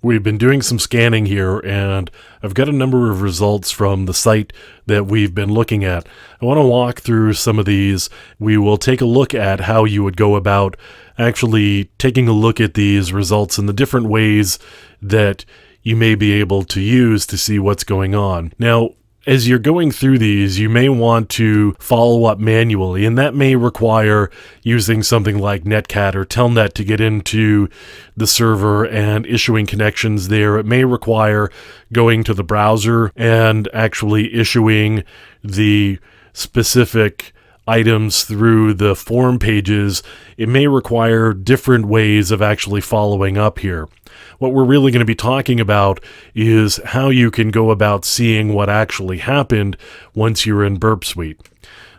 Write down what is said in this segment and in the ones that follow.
We've been doing some scanning here, and I've got a number of results from the site that we've been looking at. I want to walk through some of these. We will take a look at how you would go about actually taking a look at these results and the different ways that you may be able to use to see what's going on. Now, as you're going through these, you may want to follow up manually, and that may require using something like Netcat or Telnet to get into the server and issuing connections there. It may require going to the browser and actually issuing the specific items through the form pages. It may require different ways of actually following up here. What we're really going to be talking about is how you can go about seeing what actually happened once you're in Burp Suite.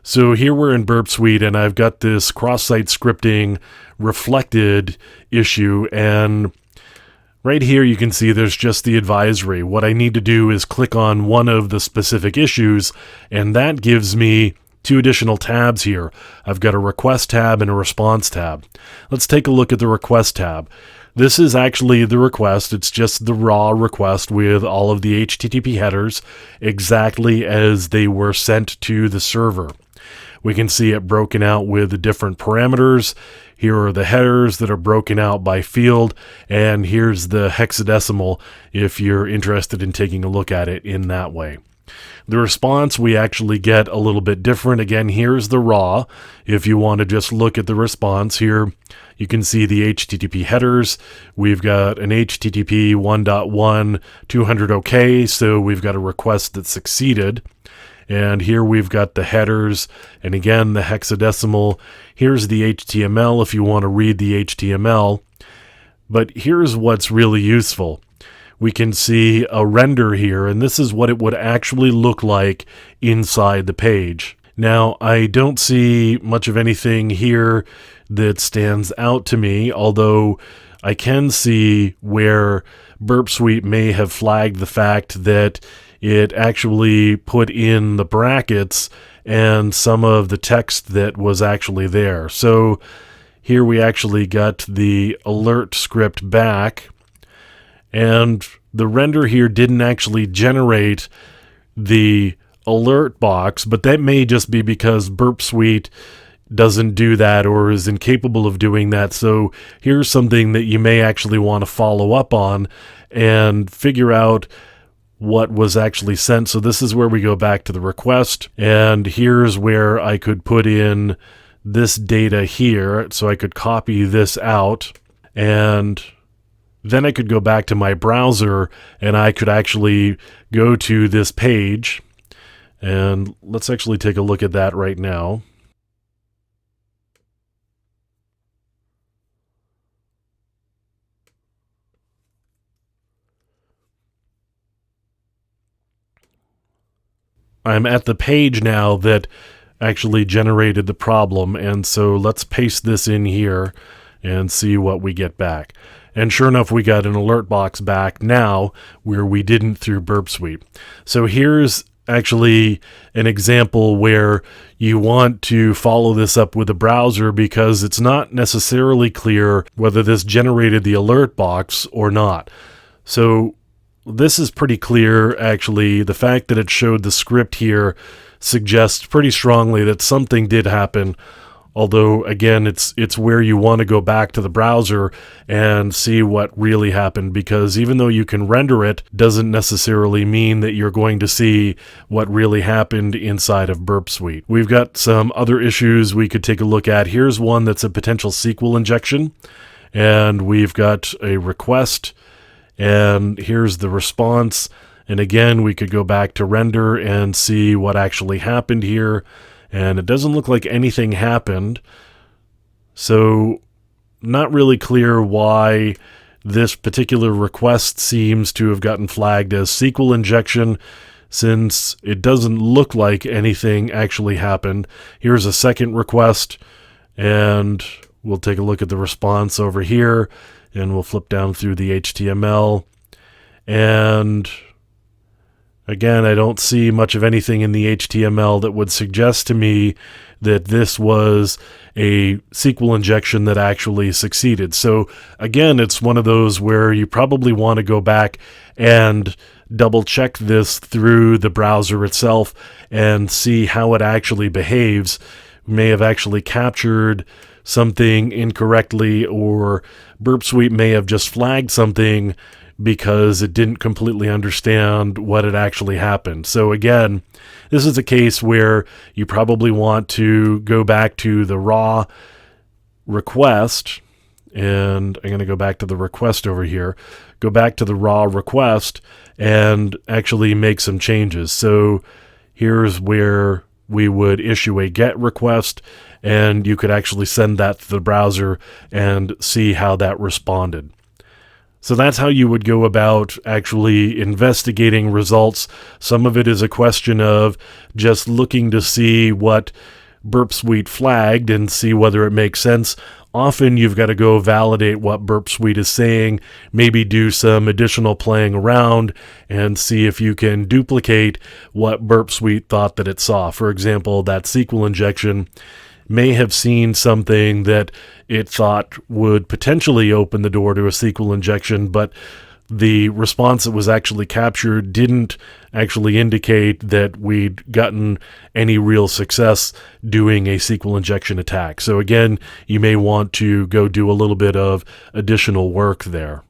So here we're in Burp Suite, and I've got this cross-site scripting reflected issue, and right here you can see there's just the advisory. What I need to do is click on one of the specific issues, and that gives me two additional tabs here. I've got a request tab and a response tab. Let's take a look at the request tab. This is actually the request. It's just the raw request with all of the HTTP headers exactly as they were sent to the server. We can see it broken out with the different parameters. Here are the headers that are broken out by field, and here's the hexadecimal if you're interested in taking a look at it in that way. The response we actually get a little bit different. Again, here's the raw. If you want to just look at the response here, you can see the HTTP headers. We've got an HTTP 1.1 200 OK, so we've got a request that succeeded. And here we've got the headers, and again, the hexadecimal. Here's the HTML if you want to read the HTML. But here's what's really useful. We can see a render here, and this is what it would actually look like inside the page. Now, I don't see much of anything here that stands out to me, although I can see where Burp Suite may have flagged the fact that it actually put in the brackets and some of the text that was actually there. So here we actually got the alert script back, and the render here didn't actually generate the alert box, but that may just be because Burp Suite doesn't do that or is incapable of doing that. So here's something that you may actually want to follow up on and figure out what was actually sent. So this is where we go back to the request, and here's where I could put in this data here. So I could copy this out, and then I could go back to my browser and I could actually go to this page, and let's actually take a look at that right now. I'm at the page now that actually generated the problem, and so let's paste this in here and see what we get back. And sure enough, we got an alert box back now where we didn't through Burp Suite. So here's actually an example where you want to follow this up with a browser because it's not necessarily clear whether this generated the alert box or not. So this is pretty clear, actually. The fact that it showed the script here suggests pretty strongly that something did happen. Although, again, it's where you want to go back to the browser and see what really happened, because even though you can render it, doesn't necessarily mean that you're going to see what really happened inside of Burp Suite. We've got some other issues we could take a look at. Here's one that's a potential SQL injection, and we've got a request, and here's the response. And again, we could go back to render and see what actually happened here. And it doesn't look like anything happened, so not really clear why this particular request seems to have gotten flagged as SQL injection, since it doesn't look like anything actually happened. Here's a second request, and we'll take a look at the response over here, and we'll flip down through the HTML, and Again, I don't see much of anything in the HTML that would suggest to me that this was a SQL injection that actually succeeded. So again, it's one of those where you probably want to go back and double check this through the browser itself and see how it actually behaves. May have actually captured something incorrectly, or Burp Suite may have just flagged something because it didn't completely understand what had actually happened. So again, this is a case where you probably want to go back to the raw request, and I'm going to go back to the request over here. Go back to the raw request and actually make some changes. So here's where we would issue a GET request, and you could actually send that to the browser and see how that responded. So that's how you would go about actually investigating results. Some of it is a question of just looking to see what Burp Suite flagged and see whether it makes sense. Often you've got to go validate what Burp Suite is saying, maybe do some additional playing around and see if you can duplicate what Burp Suite thought that it saw. For example, that SQL injection may have seen something that it thought would potentially open the door to a SQL injection, but the response that was actually captured didn't actually indicate that we'd gotten any real success doing a SQL injection attack. So again, you may want to go do a little bit of additional work there.